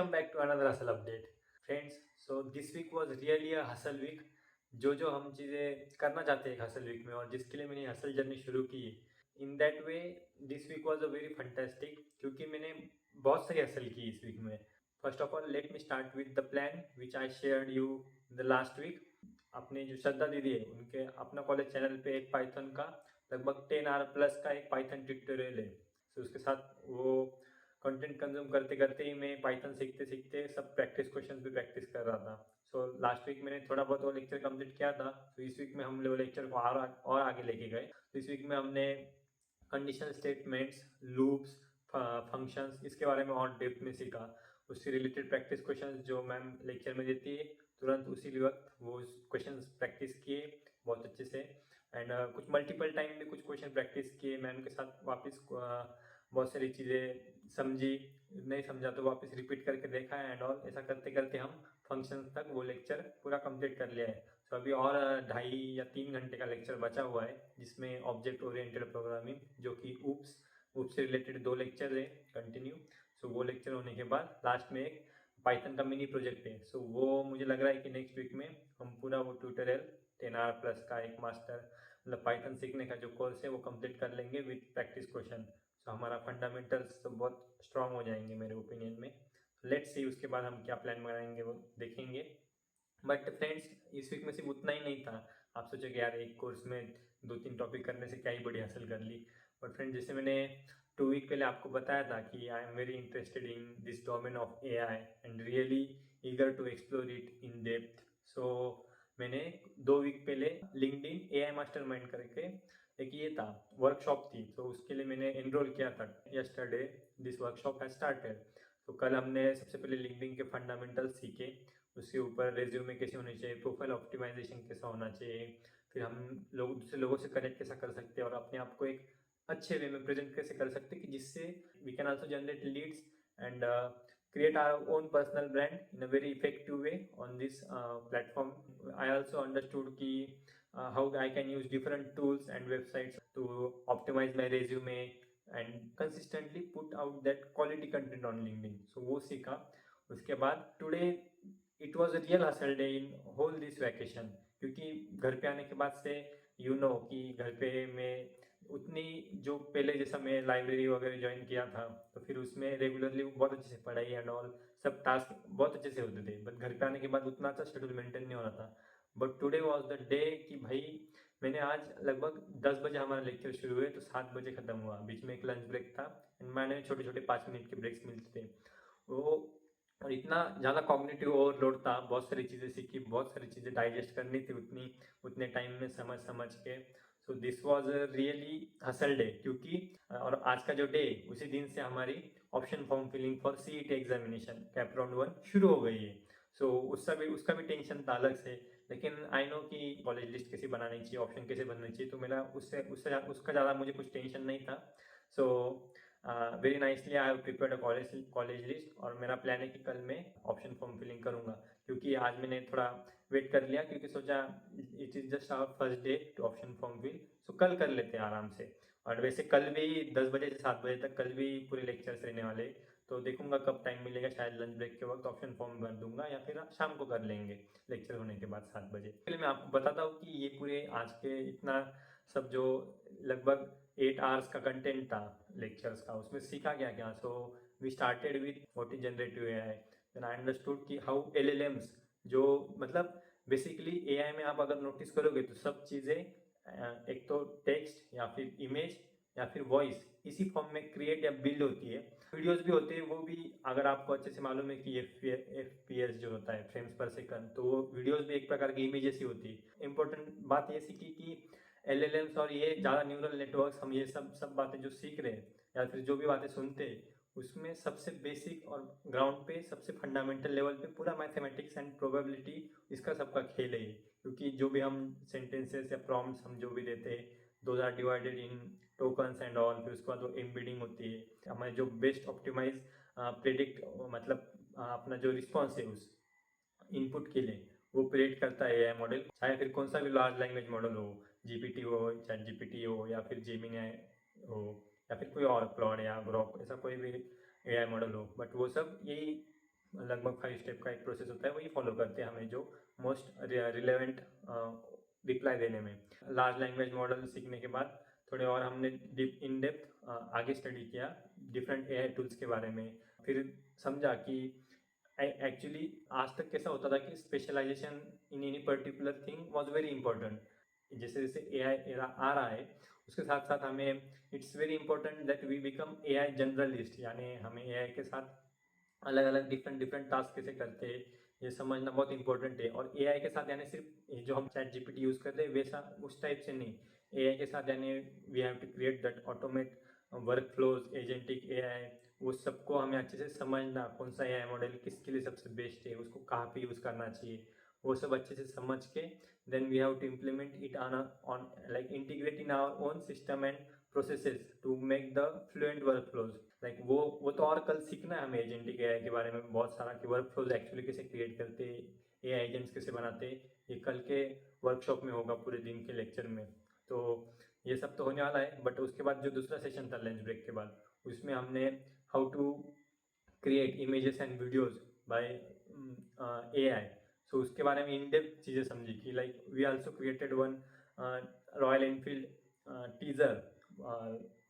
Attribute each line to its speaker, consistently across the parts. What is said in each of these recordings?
Speaker 1: Welcome back to another hustle update. Friends, so this week was really a hustle week. जो हम चीज़ें करना चाहते हैं हसल वीक में और जिसके लिए मैंने हसल जर्नी शुरू की, in that way this week was a very fantastic क्योंकि मैंने बहुत सारी हसल की इस वीक में। First of all let me start with the plan which I shared you the last week. अपने जो श्रद्धा दीदी है उनके अपना कॉलेज चैनल पे एक पाइथन का लगभग 10 आवर प्लस का एक पाइथन ट्यूटोरियल है। तो उसके साथ वो कंटेंट कंज्यूम करते करते ही मैं पाइथन सीखते सीखते सब प्रैक्टिस क्वेश्चंस भी प्रैक्टिस कर रहा था। सो लास्ट वीक मैंने थोड़ा बहुत वो लेक्चर कंप्लीट किया था। तो इस वीक में हम लोग लेक्चर को और आगे लेके गए। तो इस वीक में हमने कंडीशनल स्टेटमेंट्स, लूप्स, फंक्शंस इसके बारे में और डेप्थ में सीखा। उससे रिलेटेड प्रैक्टिस क्वेश्चंस जो मैम लेक्चर में देती है तुरंत उसी वक्त वो क्वेश्चंस प्रैक्टिस किए बहुत अच्छे से। एंड कुछ मल्टीपल टाइम में कुछ क्वेश्चन प्रैक्टिस किए मैम के साथ वापस। बहुत सारी चीज़ें समझी, नहीं समझा तो वापस रिपीट करके देखा है एंड ऑल। ऐसा करते करते हम फंक्शन तक वो लेक्चर पूरा कंप्लीट कर लिया है। तो अभी और 2.5 या 3 घंटे का लेक्चर बचा हुआ है जिसमें ऑब्जेक्ट ओरिएंटेड प्रोग्रामिंग जो कि ऊप्स से रिलेटेड 2 लेक्चर है कंटिन्यू। सो वो लेक्चर होने के बाद लास्ट में एक पाइथन का मिनी प्रोजेक्ट है। सो वो मुझे लग रहा है कि नेक्स्ट वीक में हम पूरा वो ट्यूटोरियल 10 आवर प्लस का एक मास्टर मतलब पाइथन सीखने का जो कोर्स है वो कंप्लीट कर लेंगे विथ प्रैक्टिस क्वेश्चन। सो हमारा फंडामेंटल्स तो बहुत स्ट्रांग हो जाएंगे मेरे ओपिनियन में। लेट्स सी उसके बाद हम क्या प्लान बनाएंगे वो देखेंगे। बट फ्रेंड्स इस वीक में सिर्फ उतना ही नहीं था। आप सोचोगे यार एक कोर्स में 2-3 टॉपिक करने से क्या ही बड़ी हासिल कर ली। बट फ्रेंड जैसे मैंने 2 वीक पहले आपको बताया था कि I am very interested in this domain of AI and really eager to explore it in depth. So मैंने 2 वीक पहले लिंक्डइन AI मास्टरमाइंड करके एक ये था वर्कशॉप थी। तो उसके लिए मैंने एनरोल किया था। Yesterday this workshop has started. तो कल हमने सबसे पहले लिंक्डइन के फंडामेंटल सीखे। उसके ऊपर रेज्यूमे कैसे होने चाहिए, प्रोफाइल ऑप्टिमाइजेशन कैसा होना चाहिए, फिर हम लोग दूसरे लोगों से कनेक्ट कैसा कर सकते हैं और अपने आप को एक अच्छे वे में प्रेजेंट कैसे कर सकते हैं कि जिससे we can also generate leads and create our own personal brand in a very effective way on this platform. I also understood ki how I can use different tools and websites to optimize my resume and consistently put out that quality content on LinkedIn. So वो सीखा। उसके बाद today it was a real hustle day in whole this vacation क्योंकि घर पे आने के बाद से यू नो कि घर पे मैं उतनी जो पहले जैसा मैं लाइब्रेरी वगैरह ज्वाइन किया था तो फिर उसमें रेगुलरली बहुत अच्छे से पढ़ाई एंड ऑल सब टास्क बहुत अच्छे से होते थे। बट घर पे आने के बाद उतना अच्छा शेड्यूल मेंटेन नहीं हो रहा था। But today was the day कि भाई मैंने आज लगभग 10 बजे हमारा लेक्चर शुरू हुए तो 7 बजे खत्म हुआ। बीच में एक लंच ब्रेक था एंड मैंने छोटे छोटे 5 मिनट के ब्रेक्स मिलते थे वो। और इतना ज़्यादा कॉग्निटिव ओवरलोड था, बहुत सारी चीज़ें सीखी, बहुत सारी चीज़ें डाइजेस्ट करनी थी उतने टाइम में समझ समझ के। So this was really hustle day क्योंकि और आज का जो डे उसी दिन से हमारी option form filling for CET examination cap round 1 शुरू हो गई है। सो उसका भी टेंशन था अलग से। लेकिन आई नो कि कॉलेज लिस्ट कैसे बनानी चाहिए, ऑप्शन कैसे बननी चाहिए, तो मेरा उससे उससे उसका ज़्यादा मुझे कुछ टेंशन नहीं था। So very nicely I have prepared a college list और मेरा प्लान है कि कल मैं ऑप्शन फॉर्म फिलिंग करूंगा क्योंकि आज मैंने थोड़ा वेट कर लिया क्योंकि सोचा it is just our first day to option form fill. So कल कर लेते हैं आराम से। और वैसे कल भी 10 बजे से 7 बजे तक कल भी पूरे लेक्चर्स रहने वाले। तो देखूंगा कब टाइम मिलेगा, शायद लंच ब्रेक के वक्त ऑप्शन फॉर्म भर दूंगा या फिर शाम को कर लेंगे लेक्चर होने के बाद 7 बजे। पहले मैं आपको बताता हूँ कि ये पूरे आज के इतना सब जो लगभग 8 आवर्स का कंटेंट था लेक्चर्स का उसमें सीखा क्या क्या। So we started with what is generative AI, then I understood कि हाउ LLMs जो मतलब बेसिकली AI में आप अगर नोटिस करोगे तो सब चीज़ें एक तो टेक्स्ट या फिर इमेज या फिर वॉइस इसी फॉर्म में क्रिएट या बिल्ड होती है। वीडियोस भी होते हैं वो भी अगर आपको अच्छे से मालूम है कि FPS जो होता है फ्रेम्स पर सेकंड, तो वो वीडियोस भी एक प्रकार की इमेजेस ही होती है। इंपॉर्टेंट बात ये सीखी कि LLMs और ये ज़्यादा न्यूरल नेटवर्क्स हम ये सब बातें जो सीख रहे हैं या फिर जो भी बातें सुनते हैं उसमें सबसे बेसिक और ग्राउंड पे सबसे फंडामेंटल लेवल पे पूरा मैथमेटिक्स एंड प्रोबेबिलिटी इसका सबका खेल है। क्योंकि जो भी हम सेंटेंसेस या प्रॉम्प्ट्स हम जो भी देते हैं those are divided in tokens and all. फिर उसके बाद वो एम्बेडिंग होती है हमारे जो बेस्ट ऑप्टिमाइज प्रेडिक्ट मतलब अपना जो रिस्पॉन्स है उस इनपुट के लिए वो प्रेडिक्ट करता है AI मॉडल। चाहे फिर कौन सा भी लार्ज लैंग्वेज मॉडल हो, GPT हो, ChatGPT हो या फिर जेमिनी हो या फिर कोई और क्लॉड या ग्रोक ऐसा कोई भी AI मॉडल हो। बट वो सब यही लगभग 5 स्टेप का एक प्रोसेस होता है, वही फॉलो करते हैं हमें जो मोस्ट रिलेवेंट रिप्लाई देने में। लार्ज लैंग्वेज मॉडल सीखने के बाद थोड़े और हमने डीप इन डेप्थ आगे स्टडी किया डिफरेंट एआई टूल्स के बारे में। फिर समझा कि एक्चुअली आज तक कैसा होता था कि specialization in any particular thing was very important. जैसे जैसे एआई एरा आ रहा है उसके साथ साथ हमें it's very important that we become AI generalist, यानी हमें एआई के साथ अलग अलग डिफरेंट डिफरेंट टास्क कैसे करते हैं ये समझना बहुत इंपॉर्टेंट है। और एआई के साथ यानी सिर्फ ये जो हम चैट जीपीटी यूज़ करते हैं वैसा उस टाइप से नहीं, एआई के साथ यानी we have to create that automate work flows agentic AI, वो सबको हमें अच्छे से समझना कौन सा एआई मॉडल किसके लिए सबसे बेस्ट है, उसको कहाँ पे यूज़ करना चाहिए, वो सब अच्छे से समझ के then we have to implement it on like integrate in our own system and processes to make the fluent work flows. Like वो तो और कल सीखना है हमें एजेंटिक एआई के बारे में बहुत सारा कि वर्क फ्लोज एक्चुअली कैसे क्रिएट करते, एआई एजेंट्स कैसे बनाते, ये कल के वर्कशॉप में होगा पूरे दिन के लेक्चर में। तो ये सब तो होने वाला है, बट उसके बाद जो दूसरा सेशन था लंच ब्रेक के बाद उसमें हमने how to create images and videos by AI. So उसके बारे में इन डेप्थ चीज़ें समझी कि like we also created one Royal Enfield teaser,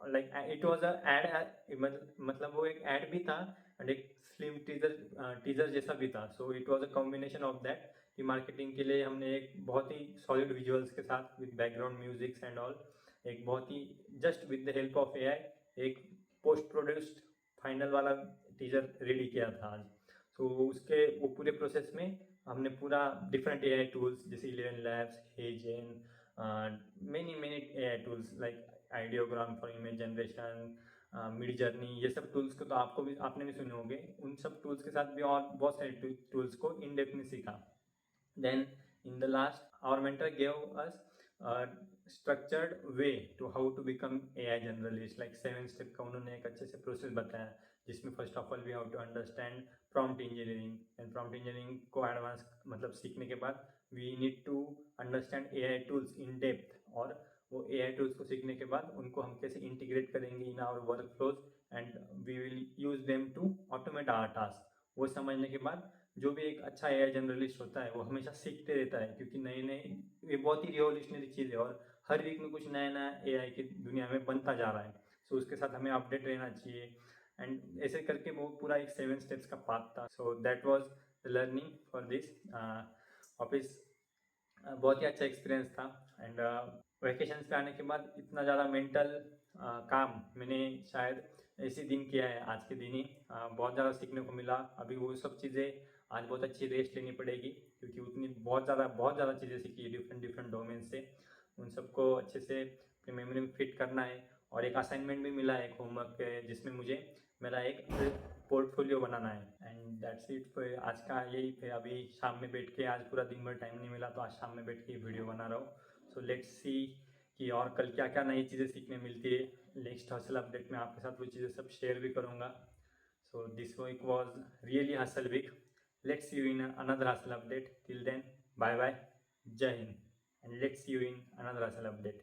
Speaker 1: like it was a ad, मतलब वो एक एड भी था एंड एक फिल्म टीजर जैसा भी था। So it was a combination of that कि मार्केटिंग के लिए हमने एक बहुत ही सॉलिड विजुअल्स के साथ with background musics and all एक बहुत ही just with the help of AI एक पोस्ट प्रोड्यूस्ड फाइनल वाला टीजर रेडी किया था आज। तो उसके वो पूरे प्रोसेस में हमने पूरा डिफरेंट एआई टूल्स जैसे 11 Labs, HeyGen, many many AI tools like Ideogram for image generation, Midjourney, ये सब टूल्स को तो आपको भी आपने भी सुने होंगे, उन सब टूल्स के साथ भी और बहुत सारे टूल्स को इन डेप्थ में सीखा। Then in the last, our mentor gave us a structured way to how to become AI generalist, like 7 step का उन्होंने एक अच्छे से प्रोसेस बताया जिसमें first of all we have to understand prompt engineering, and prompt engineering को advance मतलब सीखने के बाद we need to understand AI tools in depth, और वो एआई टूल्स को सीखने के बाद उनको हम कैसे इंटीग्रेट करेंगे in our work flows and we will use them to automate our task. वो समझने के बाद जो भी एक अच्छा एआई जनरलिस्ट होता है वो हमेशा सीखते रहता है, क्योंकि नए नए ये बहुत ही रिवोल्यूशनरी चीज़ है और हर वीक में कुछ नया नया एआई की दुनिया में बनता जा रहा है। सो उसके साथ हमें अपडेट रहना चाहिए एंड ऐसे करके वो पूरा एक 7 स्टेप्स का पाथ था। So that was learning for this office, बहुत ही अच्छा एक्सपीरियंस था। एंड वैकेशन पे आने के बाद इतना ज़्यादा मेंटल काम मैंने शायद ऐसे दिन किया है आज के दिन ही, बहुत ज़्यादा सीखने को मिला। अभी वो सब चीज़ें आज बहुत अच्छी रेस्ट लेनी पड़ेगी क्योंकि उतनी बहुत ज़्यादा चीज़ें सीखी है डिफरेंट डिफरेंट डोमेन से, उन सबको अच्छे से अपनी मेमोरी में फिट करना है। और एक असाइनमेंट भी मिला है एक होमवर्क जिसमें मुझे मेरा एक पोर्टफोलियो बनाना है। एंड दैट्स इट फॉर आज का, यही फिर अभी शाम में बैठ के, आज पूरा दिन भर टाइम नहीं मिला तो आज शाम में बैठ के वीडियो बना रहा हूँ। सो लेट्स सी कि और कल क्या क्या नई चीज़ें सीखने मिलती है। नेक्स्ट हसल अपडेट में आपके साथ वो चीज़ें सब शेयर भी करूँगा। So this week was really hustle week. Let's see you in another hustle update. Till then bye bye, जय Hind, and let's see you in another hustle update.